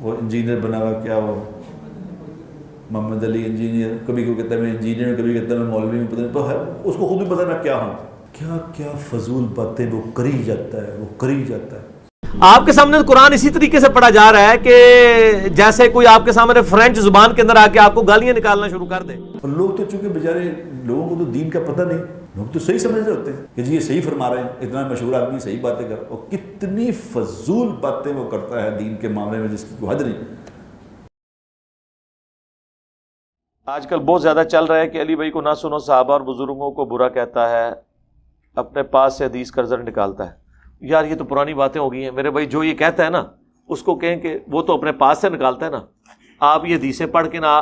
وہ انجینئر بنا ہوا، کیا وہ محمد علی انجینئر، کبھی کوئی کہتا ہے میں انجینئر، کبھی کہتا ہے میں مولوی ہوں، پتہ نہیں تو ہے اس کو خود بھی پتہ میں کیا ہوں. کیا کیا فضول باتیں وہ کری جاتا ہے، وہ کری جاتا ہے. آپ کے سامنے قرآن اسی طریقے سے پڑھا جا رہا ہے کہ جیسے کوئی آپ کے سامنے فرینچ زبان کے اندر آ کے آپ کو گالیاں نکالنا شروع کر دے. اور لوگ تو چونکہ بیچارے لوگوں کو تو دین کا پتہ نہیں، لوگ تو صحیح سمجھ رہے ہوتے ہیں کہ جی یہ صحیح فرما رہے ہیں، اتنا مشہور آدمی صحیح باتیں کر، اور کتنی فضول باتیں وہ کرتا ہے دین کے معاملے میں جس کی کوئی حد نہیں. آج کل بہت زیادہ چل رہا ہے کہ علی بھائی کو نہ سنو، صحابہ اور بزرگوں کو برا کہتا ہے، اپنے پاس سے حدیث کا رزلٹ نکالتا ہے. یار یہ تو پرانی باتیں ہو گئی ہیں میرے بھائی. جو یہ کہتا ہے نا اس کو کہیں کہ وہ تو اپنے پاس سے نکالتا ہے نا. آپ یہ حدیثیں پڑھ کے نا،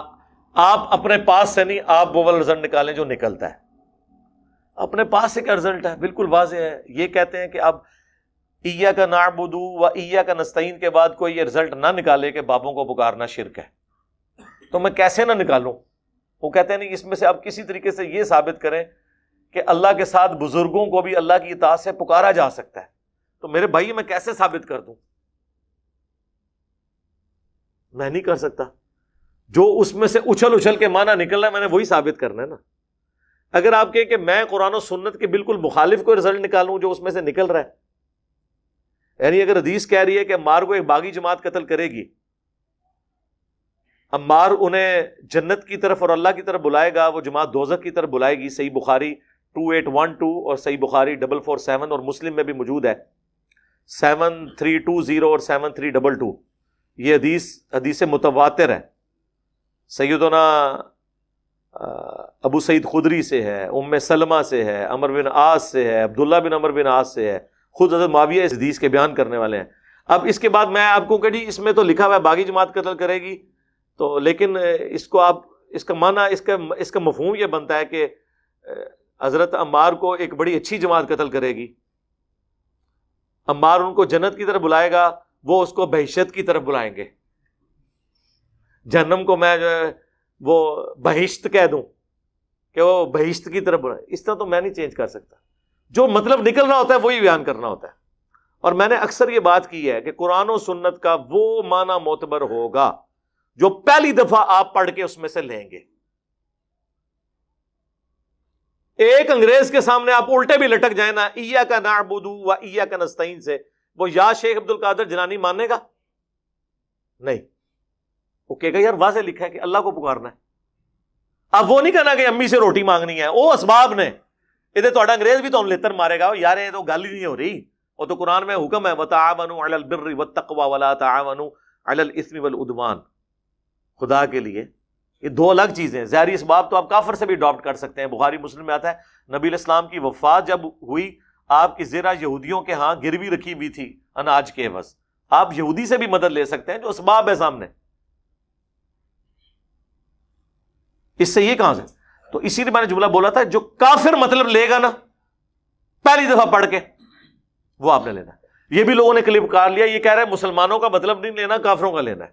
آپ اپنے پاس سے نہیں، آپ وہ والا رزلٹ نکالیں جو نکلتا ہے. اپنے پاس سے کیا رزلٹ ہے؟ بالکل واضح ہے. یہ کہتے ہیں کہ اب ایاک نعبد و ایاک نستعین کے بعد کوئی یہ رزلٹ نہ نکالے کہ بابوں کو پکارنا شرک ہے، تو میں کیسے نہ نکالوں؟ وہ کہتے ہیں نہیں، اس میں سے آپ کسی طریقے سے یہ ثابت کریں کہ اللہ کے ساتھ بزرگوں کو بھی اللہ کی اطاعت سے پکارا جا سکتا ہے. تو میرے بھائی میں کیسے ثابت کر دوں؟ میں نہیں کر سکتا. جو اس میں سے اچھل اچھل کے معنی نکلنا ہے میں نے وہی ثابت کرنا ہے نا. اگر آپ کہیں کہ میں قرآن و سنت کے بالکل مخالف کوئی رزلٹ نکالوں جو اس میں سے نکل رہا ہے، یعنی اگر حدیث کہہ رہی ہے کہ عمار کو ایک باغی جماعت قتل کرے گی، عمار انہیں جنت کی طرف اور اللہ کی طرف بلائے گا، وہ جماعت دوزخ کی طرف بلائے گی. صحیح بخاری 2812 اور صحیح بخاری 447 اور مسلم میں بھی موجود ہے 7320 اور 7322. یہ حدیث متواتر ہے. سیدنا ابو سعید خدری سے ہے، ام سلمہ سے ہے، عمر بن عاص سے ہے، عبداللہ بن عمر بن عاص سے ہے، خود حضرت معاویہ اس حدیث کے بیان کرنے والے ہیں. اب اس کے بعد میں آپ کو کہ جی اس میں تو لکھا ہوا ہے باغی جماعت قتل کرے گی، تو لیکن اس کو آپ اس کا معنی اس کا مفہوم یہ بنتا ہے کہ حضرت عمار کو ایک بڑی اچھی جماعت قتل کرے گی، عمار ان کو جنت کی طرف بلائے گا، وہ اس کو بہشت کی طرف بلائیں گے. جہنم کو میں جو ہے وہ بہشت کہہ دوں کہ وہ بہشت کی طرف بلائیں، اس طرح تو میں نہیں چینج کر سکتا. جو مطلب نکلنا ہوتا ہے وہی بیان کرنا ہوتا ہے. اور میں نے اکثر یہ بات کی ہے کہ قرآن و سنت کا وہ معنی معتبر ہوگا جو پہلی دفعہ آپ پڑھ کے اس میں سے لیں گے. ایک انگریز کے سامنے آپ الٹے بھی لٹک جائیں نا، ایاک نعبد و ایاک نستعین سے، وہ یا شیخ عبد القادر جیلانی ماننے گا؟ نہیں. وہ کہے گا یار واضح لکھا ہے کہ اللہ کو پکارنا ہے. اب وہ نہیں کہنا کہ امی سے روٹی مانگنی ہے، وہ اسباب نے. ادھر تو انگریز بھی تو لتر مارے گا، یار یہ تو گل ہی نہیں ہو رہی. وہ تو قرآن میں حکم ہے وَتَعَاوَنُوا عَلَى الْبِرِّ وَالتَّقْوَى وَلَا تَعَاوَنُوا عَلَى الْإِثْمِ وَالْعُدْوَانِ. خدا کے لیے یہ دو الگ چیزیں. ظاہری اسباب تو آپ کافر سے بھی اڈاپٹ کر سکتے ہیں. بخاری مسلم میں آتا ہے نبی علیہ السلام کی وفات جب ہوئی، آپ کی زرہ یہودیوں کے ہاں گروی رکھی ہوئی تھی اناج کے عوض. آپ یہودی سے بھی مدد لے سکتے ہیں جو اسباب ہے سامنے. اس سے یہ کہاں سے؟ تو اسی لیے میں نے جملہ بولا تھا جو کافر مطلب لے گا نا پہلی دفعہ پڑھ کے، وہ آپ نے لینا. یہ بھی لوگوں نے کلپ کار لیا، یہ کہہ رہے ہیں مسلمانوں کا مطلب نہیں لینا، کافروں کا لینا ہے.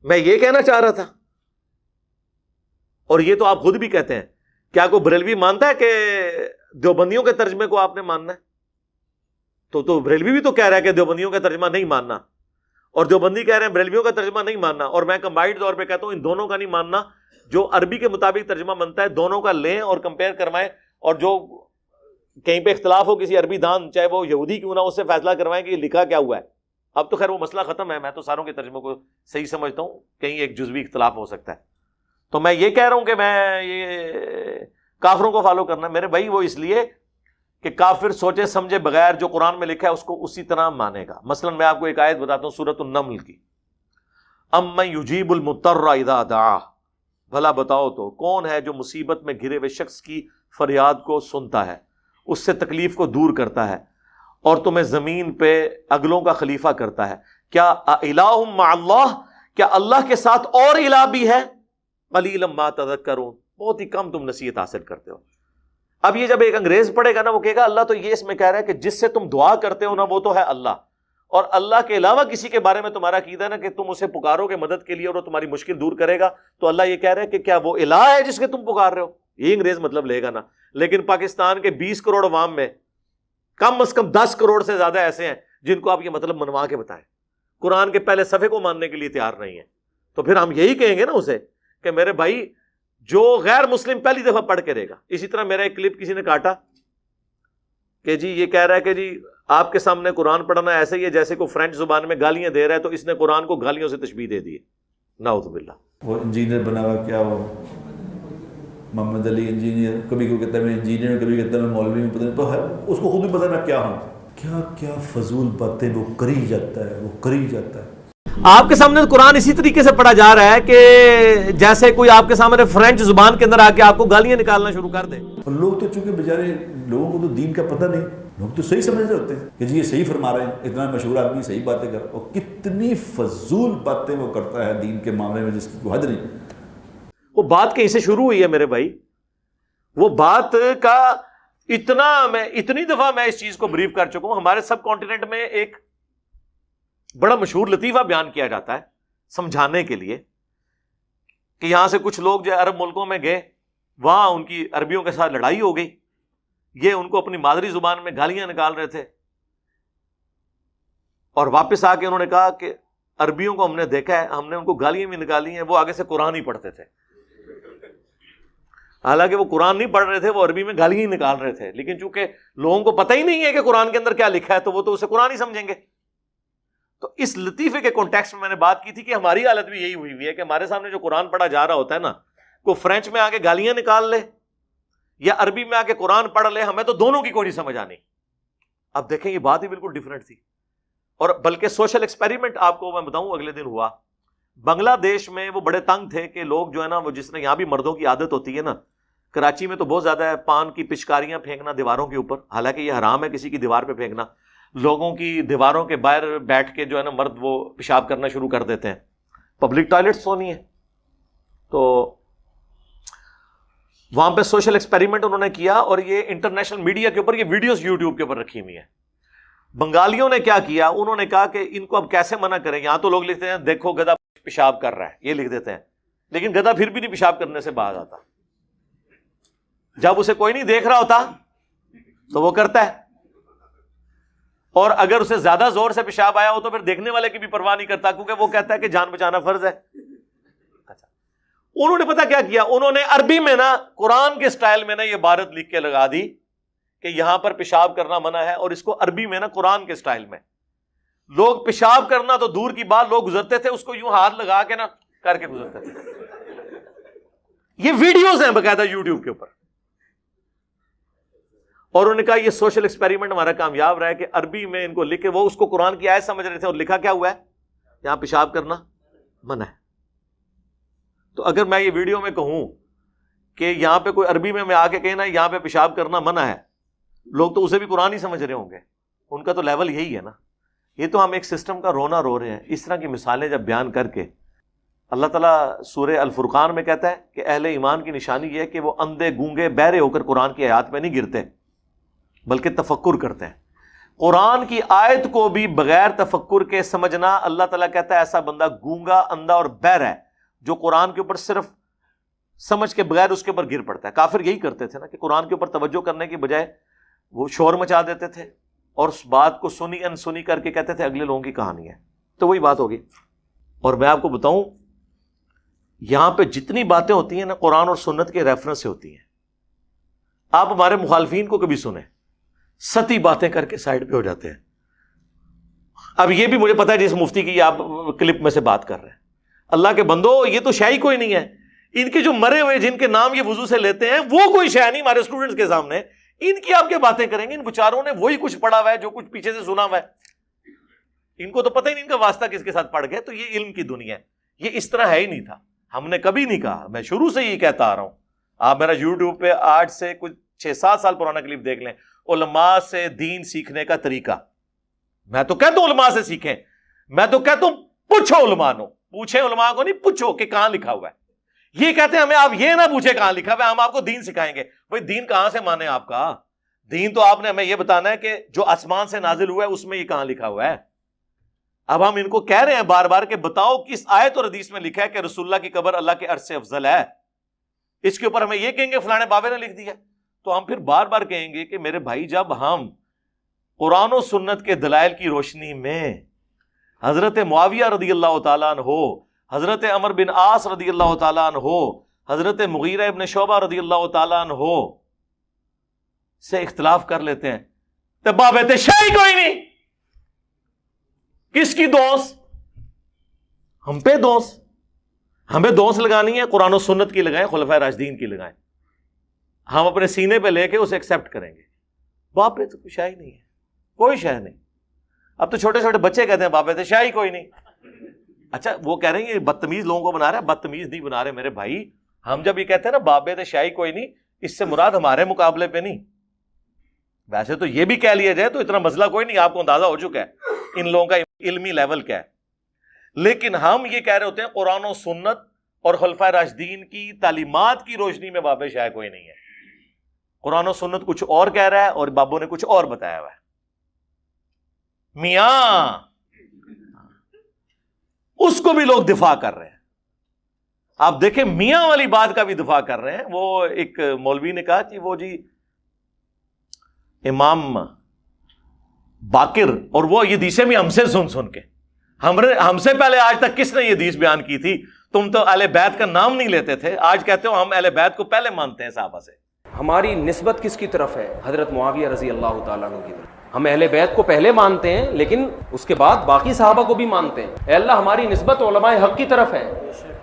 میں یہ کہنا چاہ رہا تھا. اور یہ تو آپ خود بھی کہتے ہیں. کیا کوئی بریلوی مانتا ہے کہ دیوبندیوں کے ترجمے کو آپ نے ماننا ہے؟ تو بریلوی بھی تو کہہ رہا ہے کہ دیوبندیوں کا ترجمہ نہیں ماننا، اور دیوبندی کہہ رہے ہیں بریلویوں کا ترجمہ نہیں ماننا. اور میں کمبائنڈ طور پہ کہتا ہوں ان دونوں کا نہیں ماننا. جو عربی کے مطابق ترجمہ بنتا ہے دونوں کا لیں اور کمپیئر کروائیں، اور جو کہیں پہ اختلاف ہو کسی عربی دان چاہے وہ یہودی کیوں نہ، اس سے فیصلہ کروائیں کہ یہ لکھا کیا ہوا ہے. اب تو خیر وہ مسئلہ ختم ہے، میں تو ساروں کے ترجمے کو صحیح سمجھتا ہوں، کہیں ایک جزوی اختلاف ہو سکتا ہے. تو میں یہ کہہ رہا ہوں کہ میں یہ کافروں کو فالو کرنا میرے بھائی وہ اس لیے کہ کافر سوچے سمجھے بغیر جو قرآن میں لکھا ہے اس کو اسی طرح مانے گا. مثلا میں آپ کو ایک آیت بتاتا ہوں سورۃ النمل کی. امن یجیب المضطر اذا دعاہ، بھلا بتاؤ تو کون ہے جو مصیبت میں گھرے ہوئے شخص کی فریاد کو سنتا ہے، اس سے تکلیف کو دور کرتا ہے، اور تمہیں زمین پہ اگلوں کا خلیفہ کرتا ہے. کیا الہ مع اللہ، کیا اللہ کے ساتھ اور الہ بھی ہے؟ قلیلا ما تذکرون، بہت ہی کم تم نصیحت حاصل کرتے ہو. اب یہ جب ایک انگریز پڑھے گا نا وہ کہے گا اللہ تو یہ اس میں کہہ رہا ہے کہ جس سے تم دعا کرتے ہو نا وہ تو ہے اللہ، اور اللہ کے علاوہ کسی کے بارے میں تمہارا عقیدہ ہے نا کہ تم اسے پکارو گے مدد کے لیے اور وہ تمہاری مشکل دور کرے گا، تو اللہ یہ کہہ رہا ہے کہ کیا وہ الہ ہے جس کے تم پکار رہے ہو؟ یہ انگریز مطلب لے گا نا. لیکن پاکستان کے 20 کروڑ عوام میں کم از کم 10 کروڑ سے زیادہ ایسے ہیں جن کو آپ یہ مطلب منوا کے بتائیں. قرآن کے پہلے صفحے کو ماننے کے لیے تیار نہیں ہے، تو پھر ہم یہی کہیں گے نا اسے کہ میرے بھائی جو غیر مسلم پہلی دفعہ پڑھ کے رہے گا. اسی طرح میرا ایک کلپ کسی نے کاٹا کہ جی یہ کہہ رہا ہے کہ جی آپ کے سامنے قرآن پڑھنا ایسے ہی ہے جیسے کوئی فرینچ زبان میں گالیاں دے رہا ہے، تو اس نے قرآن کو گالیوں سے تشبیہ دے دی ہے. نعوذ باللہ. وہ انجینئر بنا ہوا کیا وہ محمد علی انجینئر، کبھی کوئی کہتا ہے میں انجینئر ہوں، کبھی کہتا ہے میں مولوی ہوں، پتہ نہیں تو ہے اس کو خود بھی پتہ میں کیا ہوں. کیا کیا فضول باتیں وہ کری جاتا ہے، وہ کری جاتا ہے. آپ کے سامنے قرآن اسی طریقے سے پڑھا جا رہا ہے کہ جیسے کوئی آپ کے سامنے فرینچ زبان کے اندر آ کے آپ کو گالیاں نکالنا شروع کر دے. اور لوگ تو چونکہ بیچارے لوگوں کو تو دین کا پتہ نہیں، لوگ تو صحیح سمجھ رہے ہوتے ہیں کہ جی یہ صحیح فرما رہے ہیں، اتنا مشہور آدمی صحیح باتیں کر، اور کتنی فضول باتیں وہ کرتا ہے دین کے معاملے میں جس کی کوئی حد نہیں. وہ بات کہیں سے شروع ہوئی ہے میرے بھائی، وہ بات کا اتنی دفعہ میں اس چیز کو بریف کر چکا ہوں. ہمارے سب کانٹیننٹ میں ایک بڑا مشہور لطیفہ بیان کیا جاتا ہے سمجھانے کے لیے کہ یہاں سے کچھ لوگ جو عرب ملکوں میں گئے، وہاں ان کی عربیوں کے ساتھ لڑائی ہو گئی، یہ ان کو اپنی مادری زبان میں گالیاں نکال رہے تھے، اور واپس آ کے انہوں نے کہا کہ عربیوں کو ہم نے دیکھا ہے، ہم نے ان کو گالیاں بھی نکالی ہیں، وہ آگے سے قرآن ہی پڑھتے تھے. حالانکہ وہ قرآن نہیں پڑھ رہے تھے، وہ عربی میں گالیاں ہی نکال رہے تھے، لیکن چونکہ لوگوں کو پتہ ہی نہیں ہے کہ قرآن کے اندر کیا لکھا ہے تو وہ تو اسے قرآن ہی سمجھیں گے. تو اس لطیفے کے کانٹیکسٹ میں نے بات کی تھی کہ ہماری حالت بھی یہی ہوئی ہے کہ ہمارے سامنے جو قرآن پڑھا جا رہا ہوتا ہے نا، کوئی فرینچ میں آ کے گالیاں نکال لے یا عربی میں آ کے قرآن پڑھ لے، ہمیں تو دونوں کی کوئی نہیں سمجھ آنی. اب دیکھیں یہ بات ہی بالکل ڈیفرنٹ تھی. اور بلکہ سوشل ایکسپیریمنٹ آپ کو میں بتاؤں اگلے دن ہوا بنگلہ دیش میں. وہ بڑے تنگ تھے کہ لوگ جو ہے نا، وہ جس نے یہاں بھی مردوں کی عادت ہوتی ہے نا، کراچی میں تو بہت زیادہ ہے، پان کی پچکاریاں پھینکنا دیواروں کے اوپر، حالانکہ یہ حرام ہے کسی کی دیوار پہ پھینکنا. لوگوں کی دیواروں کے باہر بیٹھ کے جو ہے نا مرد وہ پیشاب کرنا شروع کر دیتے ہیں. پبلک ٹوائلٹس تو نہیں ہے. تو وہاں پہ سوشل ایکسپیریمنٹ انہوں نے کیا، اور یہ انٹرنیشنل میڈیا کے اوپر یہ ویڈیوز یوٹیوب کے اوپر رکھی ہوئی ہیں. بنگالیوں نے کیا کیا، انہوں نے کہا کہ ان کو اب کیسے منع کریں. یہاں تو لوگ لکھتے ہیں دیکھو گدھا پیشاب کر رہا ہے، یہ لکھ دیتے ہیں، لیکن گدھا پھر بھی نہیں پیشاب کرنے سے باز آتا. جب اسے کوئی نہیں دیکھ رہا ہوتا تو وہ کرتا ہے، اور اگر اسے زیادہ زور سے پیشاب آیا ہو تو پھر دیکھنے والے کی بھی پرواہ نہیں کرتا، کیونکہ وہ کہتا ہے کہ جان بچانا فرض ہے. اچھا، انہوں نے پتا کیا کیا، انہوں نے عربی میں نا قرآن کے سٹائل میں نا یہ عبارت لکھ کے لگا دی کہ یہاں پر پیشاب کرنا منع ہے، اور اس کو عربی میں نا قرآن کے سٹائل میں. لوگ پیشاب کرنا تو دور کی بات، لوگ گزرتے تھے اس کو یوں ہاتھ لگا کے نا کر کے گزرتے تھے. یہ ویڈیوز ہیں باقاعدہ یوٹیوب کے اوپر. اور انہوں نے کہا یہ سوشل ایکسپیریمنٹ ہمارا کامیاب رہا ہے کہ عربی میں ان کو لکھے، وہ اس کو قرآن کی آیت سمجھ رہے تھے، اور لکھا کیا ہوا ہے، یہاں پیشاب کرنا منع ہے. تو اگر میں یہ ویڈیو میں کہوں کہ یہاں پہ کوئی عربی میں آ کے کہے نا یہاں پہ پیشاب کرنا منع ہے، لوگ تو اسے بھی قرآن ہی سمجھ رہے ہوں گے. ان کا تو لیول یہی ہے نا. یہ تو ہم ایک سسٹم کا رونا رو رہے ہیں. اس طرح کی مثالیں جب بیان کر کے اللہ تعالیٰ سورہ الفرقان میں کہتا ہے کہ اہل ایمان کی نشانی یہ ہے کہ وہ اندھے گونگے بہرے ہو کر قرآن کی آیات میں نہیں گرتے، بلکہ تفکر کرتے ہیں. قرآن کی آیت کو بھی بغیر تفکر کے سمجھنا، اللہ تعالیٰ کہتا ہے ایسا بندہ گونگا، اندھا اور بہر ہے جو قرآن کے اوپر صرف سمجھ کے بغیر اس کے اوپر گر پڑتا ہے. کافر یہی کرتے تھے نا کہ قرآن کے اوپر توجہ کرنے کی بجائے وہ شور مچا دیتے تھے اور اس بات کو سنی انسنی کر کے کہتے تھے اگلے لوگوں کی کہانی ہے. تو وہی بات ہوگی. اور میں آپ کو بتاؤں یہاں پہ جتنی باتیں ہوتی ہیں نا قرآن اور سنت کے ریفرنس سے ہوتی ہیں. آپ ہمارے مخالفین کو کبھی سنیں، ستی باتیں کر کے سائڈ پہ ہو جاتے ہیں. اب یہ بھی مجھے پتا ہے جس مفتی کی آپ کلپ میں سے بات کر رہے ہیں، اللہ کے بندو یہ تو شے ہی کوئی نہیں ہے. ان کے جو مرے ہوئے جن کے نام یہ وضو سے لیتے ہیں وہ کوئی شے نہیں ہمارے اسٹوڈنٹس کے سامنے. ان کی آپ کے باتیں کریں گے، ان بیچاروں نے وہی کچھ پڑھا ہوا ہے جو کچھ پیچھے سے سنا ہوا ہے. ان کو تو پتہ ہی نہیں ان کا واسطہ کس کے ساتھ پڑ گیا. تو یہ علم کی دنیا ہے، یہ اس طرح ہے ہی نہیں تھا. ہم نے کبھی نہیں کہا، میں شروع سے ہی کہتا آ رہا ہوں. آپ میرا یوٹیوب پہ آج سے کچھ 6-7 سال پرانا کلپ دیکھ لیں، علماء سے دین سیکھنے کا طریقہ. میں تو کہتا ہوں علماء سے سیکھیں، میں تو کہتا ہوں پوچھو علماء کو، پوچھیں علماء کو نہیں، پوچھو کہ کہاں لکھا ہوا ہے. یہ کہتے ہیں ہمیں آپ یہ نہ پوچھیں کہاں لکھا ہوا ہے، ہم آپ کو دین سکھائیں گے. بھائی دین کہاں سے مانے آپ کا؟ دین تو آپ نے ہمیں یہ بتانا ہے کہ جو آسمان سے نازل ہوا ہے اس میں یہ کہاں لکھا ہوا ہے. اب ہم ان کو کہہ رہے ہیں بار بار کہ بتاؤ کس آیت اور حدیث میں لکھا ہے کہ رسول اللہ کی قبر اللہ کے عرش سے افضل ہے. اس کے اوپر ہمیں یہ کہیں گے فلانے بابے نے لکھ دیا. تو ہم پھر بار بار کہیں گے کہ میرے بھائی جب ہم قرآن و سنت کے دلائل کی روشنی میں حضرت معاویہ رضی اللہ تعالیٰ عنہ، حضرت عمر بن عاص رضی اللہ تعالیٰ عنہ، حضرت مغیرہ ابن شعبہ رضی اللہ تعالیٰ عنہ سے اختلاف کر لیتے ہیں تو بابت شاہی کوئی نہیں. کس کی دوست؟ ہم پہ دوست. ہمیں دوست لگانی ہے قرآن و سنت کی لگائیں، خلفائے راشدین کی لگائیں. ہم اپنے سینے پہ لے کے اسے ایکسپٹ کریں گے. باپ پہ تو کوئی شاہی نہیں ہے، کوئی شاہی نہیں. اب تو چھوٹے چھوٹے بچے کہتے ہیں باپ پہ تو شاہی کوئی نہیں. اچھا وہ کہہ رہے ہیں یہ بدتمیز لوگوں کو بنا رہا ہے. بدتمیز نہیں بنا رہے میرے بھائی. ہم جب یہ کہتے ہیں نا باپ پہ تو شاہی کوئی نہیں، اس سے مراد ہمارے مقابلے پہ نہیں. ویسے تو یہ بھی کہہ لیا جائے تو اتنا مسئلہ کوئی نہیں، آپ کو اندازہ ہو چکا ہے ان لوگوں کا علمی لیول کیا ہے. لیکن ہم یہ کہہ رہے ہوتے ہیں قرآن و سنت اور خلفائے راشدین کی تعلیمات کی روشنی میں باب شاہ کوئی نہیں ہے. قرآن و سنت کچھ اور کہہ رہا ہے اور بابوں نے کچھ اور بتایا ہوا ہے. میاں اس کو بھی لوگ دفاع کر رہے ہیں. آپ دیکھیں میاں والی بات کا بھی دفاع کر رہے ہیں. وہ ایک مولوی نے کہا کہ وہ جی امام باقر، اور وہ یہ حدیثیں بھی ہم سے سن کے ہم سے پہلے آج تک کس نے یہ حدیث بیان کی تھی؟ تم تو اہل بیت کا نام نہیں لیتے تھے، آج کہتے ہو ہم اہل بیت کو پہلے مانتے ہیں صحابہ سے. ہماری نسبت کس کی طرف ہے؟ حضرت معاویہ رضی اللہ تعالیٰ عنہ کی طرف. ہم اہل بیت کو پہلے مانتے ہیں لیکن اس کے بعد باقی صحابہ کو بھی مانتے ہیں. اے اللہ ہماری نسبت علماء حق کی طرف ہے،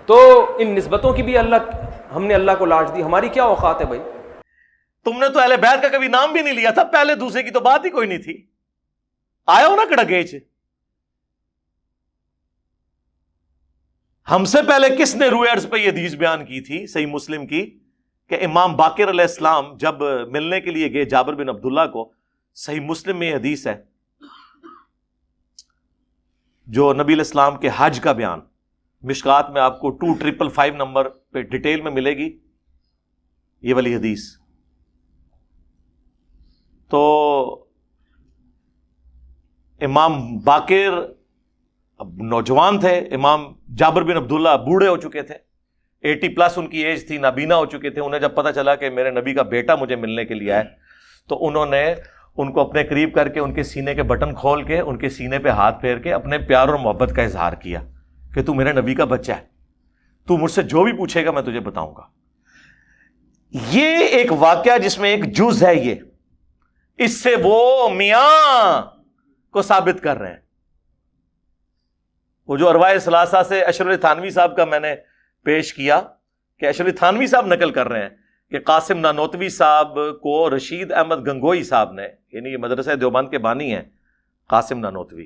تو ان نسبتوں کی بھی ہم نے اللہ کو لاج دی. ہماری کیا اوقات ہے بھائی؟ تم نے تو اہل بیت کا کبھی نام بھی نہیں لیا تھا، پہلے دوسرے کی تو بات ہی کوئی نہیں تھی. آیا ہو نا کڑگیچ. ہم سے پہلے کس نے روئے عرض پہ یہ حدیث بیان کی تھی صحیح مسلم کی کہ امام باقر علیہ السلام جب ملنے کے لیے گئے جابر بن عبداللہ کو؟ صحیح مسلم میں یہ حدیث ہے جو نبی علیہ السلام کے حج کا بیان. مشکات میں آپ کو 2555 نمبر پہ ڈیٹیل میں ملے گی یہ والی حدیث. تو امام باقر اب نوجوان تھے، امام جابر بن عبداللہ بوڑھے ہو چکے تھے، 80+ ان کی ایج تھی، نابینا ہو چکے تھے. انہیں جب پتا چلا کہ میرے نبی کا بیٹا مجھے ملنے کے لیے آئے تو انہوں نے ان کو اپنے قریب کر کے ان کے سینے کے بٹن کھول کے ان کے سینے پہ ہاتھ پھیر کے اپنے پیار اور محبت کا اظہار کیا کہ تو میرے نبی کا بچہ ہے، تو مجھ سے جو بھی پوچھے گا میں تجھے بتاؤں گا. یہ ایک واقعہ جس میں ایک جز ہے، یہ اس سے وہ میاں کو ثابت کر رہے ہیں. وہ جو ارواح ثلاثہ سے اشرف علی تھانوی صاحب کا میں نے پیش کیا کہ اشرف علی تھانوی صاحب نقل کر رہے ہیں کہ قاسم نانوتوی صاحب کو رشید احمد گنگوئی صاحب نے، یعنی یہ مدرسہ دیوبند کے بانی ہیں قاسم نانوتوی،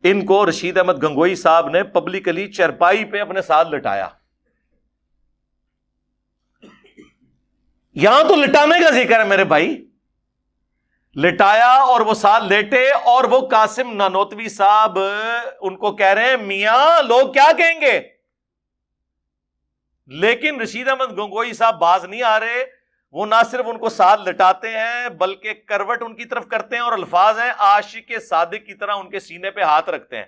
ان کو رشید احمد گنگوئی صاحب نے پبلکلی چرپائی پہ اپنے ساتھ لٹایا. یہاں تو لٹانے کا ذکر ہے میرے بھائی، لٹایا اور وہ ساتھ لیٹے، اور وہ قاسم نانوتوی صاحب ان کو کہہ رہے ہیں میاں لوگ کیا کہیں گے. لیکن رشید احمد گنگوئی صاحب باز نہیں آ رہے. وہ نہ صرف ان کو ساتھ لٹاتے ہیں بلکہ کروٹ ان کی طرف کرتے ہیں، اور الفاظ ہیں عاشق صادق کی طرح ان کے سینے پہ ہاتھ رکھتے ہیں.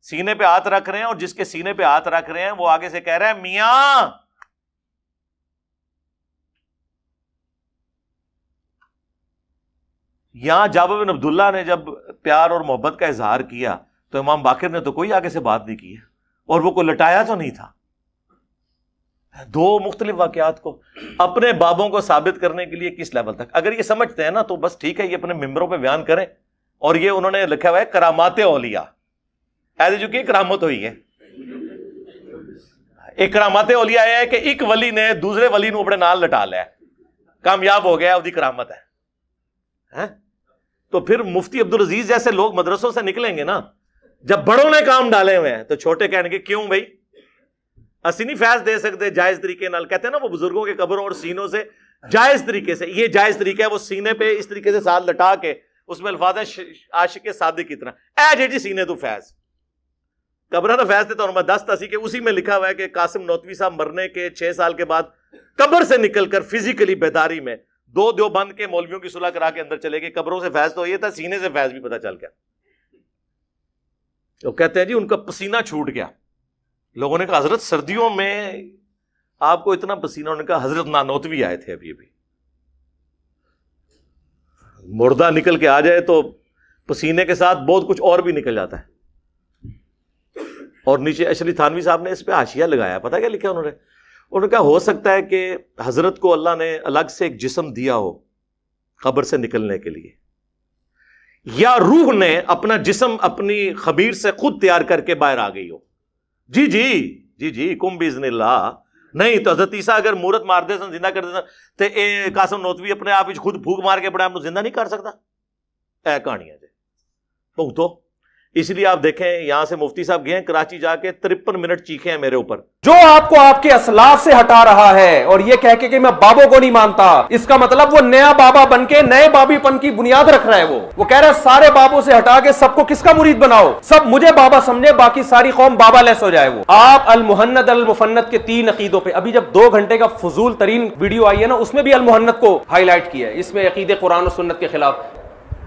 سینے پہ ہاتھ رکھ رہے ہیں، اور جس کے سینے پہ ہاتھ رکھ رہے ہیں وہ آگے سے کہہ رہے ہیں میاں. یہاں جابر بن عبداللہ نے جب پیار اور محبت کا اظہار کیا تو امام باقر نے تو کوئی آگے سے بات نہیں کی ہے، اور وہ کوئی لٹایا تو نہیں تھا. دو مختلف واقعات کو اپنے بابوں کو ثابت کرنے کے لیے کس لیول تک اگر یہ سمجھتے ہیں نا تو بس ٹھیک ہے، یہ اپنے ممبروں پہ بیان کریں. اور یہ انہوں نے لکھا ہوا ہے کرامات اولیاء، ایسے جو کہ کرامت ہوئی ہے. ایک کرامات اولیاء ہے کہ ایک ولی نے دوسرے ولی نو اپنے نال لٹا لیا، کامیاب ہو گیا، وہی کرامت ہے. تو پھر مفتی عبدالعزیز جیسے لوگ مدرسوں سے نکلیں گے نا، جب بڑوں نے کام ڈالے ہوئے ہیں تو چھوٹے کہنے کے کیوں بھائی اسی نہیں فیض دے سکتے جائز طریقے نال. کہتے ہیں نا وہ بزرگوں کے قبروں اور سینوں سے جائز طریقے سے، یہ جائز طریقہ ہے، وہ سینے پہ اس طریقے سے ساتھ لٹا کے اس میں الفاظ ہے عاشق صادق کی طرح اے جی سینے تو فیض قبرہ نہ فیض تھے. تو میں 10 تسی کہ اسی میں لکھا ہوا ہے کہ قاسم نوتوی صاحب مرنے کے 6 سال کے بعد قبر سے نکل کر فزیکلی بیداری میں 2 دیوبند کے مولویوں کی صلح کرا کے اندر چلے گئے. قبروں سے فیض تو یہ تھا، سینے سے فیض بھی پتہ چل گیا. تو کہتے ہیں جی ان کا پسینہ چھوٹ گیا. لوگوں نے کہا حضرت سردیوں میں آپ کو اتنا پسینہ؟ انہوں نے کہا حضرت نانوتوی آئے تھے ابھی مردہ نکل کے آ جائے تو پسینے کے ساتھ بہت کچھ اور بھی نکل جاتا ہے. اور نیچے اشری تھانوی صاحب نے اس پہ حاشیہ لگایا, پتہ کیا لکھا انہوں نے کہا ہو سکتا ہے کہ حضرت کو اللہ نے الگ سے ایک جسم دیا ہو قبر سے نکلنے کے لیے, یا روح نے اپنا جسم اپنی خمیر سے خود تیار کر کے باہر آ گئی ہو. جی کم باذن اللہ. نہیں تو حضرت عیسیٰ اگر مورت مار دے سن زندہ کر دے سن تو اے قاسم نوتوی اپنے آپ خود پھونک مار کے بڑا ہم زندہ نہیں کر سکتا. اے کہانیاں جی بہتو. اس لیے آپ دیکھیں یہاں سے مفتی صاحب گئے ہیں کراچی جا کے 53 منٹ چیخے ہیں میرے اوپر. جو آپ کو آپ کے اسلاف سے ہٹا رہا ہے اور یہ کہہ کے کہ میں بابوں کو نہیں مانتا, اس کا مطلب وہ نیا بابا بن کے نئے بابی پن کی بنیاد رکھ رہا ہے. وہ کہہ رہا ہے سارے بابوں سے ہٹا کے سب کو کس کا مرید بناؤ, سب مجھے بابا سمجھے, باقی ساری قوم بابا لیس ہو جائے. وہ آپ المحند المفند کے 3 عقیدوں پہ ابھی جب 2 گھنٹے کا فضول ترین ویڈیو آئی ہے نا, اس میں بھی المحند کو ہائی لائٹ کیا ہے. اس میں عقیدے قرآن و سنت کے خلاف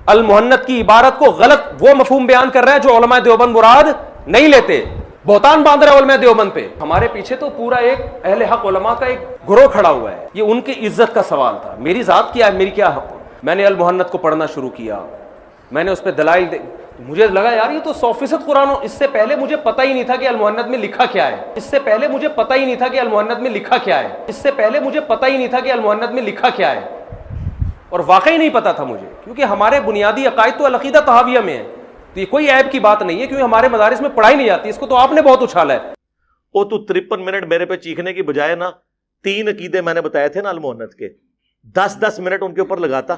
المحنت کی عبارت کو غلط وہ مفہوم بیان کر رہا ہے جو علماء دیوبند مراد نہیں لیتے, بہتان باندھ رہا ہے علماء دیوبند پہ. ہمارے پیچھے تو پورا ایک اہل حق علماء کا ایک گروہ کھڑا ہوا ہے. یہ ان کی عزت کا سوال تھا. میری ذات کیا ہے, میری کیا حق. میں نے المحنت کو پڑھنا شروع کیا, میں نے اس پہ دلائل مجھے لگا یار یہ تو 100% قرآن. اس سے پہلے مجھے پتہ ہی نہیں تھا کہ المحنت میں لکھا کیا ہے. اس سے پہلے مجھے پتہ ہی نہیں تھا کہ المحنت میں لکھا کیا ہے. اس سے پہلے مجھے پتہ ہی نہیں تھا کہ المحنت میں لکھا کیا ہے. اور واقعی نہیں پتا تھا مجھے, کیونکہ ہمارے بنیادی عقائد تو العقیدہ طحاویہ میں ہے. تو یہ کوئی عیب کی بات نہیں ہے, کیونکہ ہمارے مدارس میں پڑھائی نہیں جاتی. اس کو تو آپ نے بہت اچھالا ہے. وہ تو 53 منٹ میرے پہ چیخنے کی بجائے نا 3 عقیدے میں نے بتائے تھے نا المحنت کے, 10 منٹ ان کے اوپر لگاتا,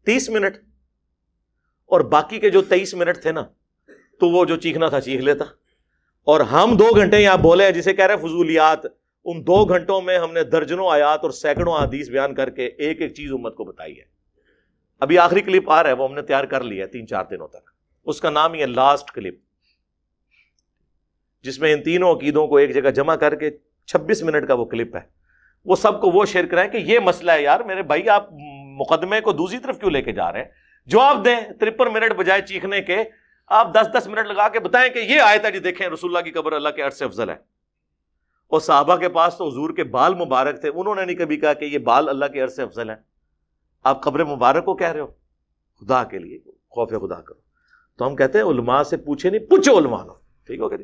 30 منٹ, اور باقی کے جو 23 منٹ تھے نا تو وہ جو چیخنا تھا چیخ لیتا. اور ہم 2 گھنٹے یہاں بولے ہیں جسے کہہ رہے ہیں فضولیات. ان 2 گھنٹوں میں ہم نے درجنوں آیات اور سینکڑوں احادیث بیان کر کے ایک ایک چیز امت کو بتائی ہے. ابھی آخری کلپ آ رہا ہے, وہ ہم نے تیار کر لیا ہے 3-4 دنوں تک. اس کا نام ہی ہے لاسٹ کلپ, جس میں ان تینوں عقیدوں کو ایک جگہ جمع کر کے 26 منٹ کا وہ کلپ ہے. وہ سب کو وہ شیئر کرائیں کہ یہ مسئلہ ہے یار میرے بھائی, آپ مقدمے کو دوسری طرف کیوں لے کے جا رہے ہیں. جواب دیں 53 منٹ بجائے چیخنے کے. آپ 10 منٹ لگا کے بتائیں کہ یہ آیت ہے جی دیکھیں رسول اللہ کی قبر اللہ کے عرش سے افضل ہے. اور صحابہ کے پاس تو حضور کے بال مبارک تھے, انہوں نے نہیں کبھی کہا کہ یہ بال اللہ کے عرش سے افضل ہے. آپ قبر مبارک کو کہہ رہے ہو. خدا کے لیے خوف خدا کرو. تو ہم کہتے ہیں علماء سے پوچھے نہیں, پوچھو علماء. ٹھیک ہو گیا.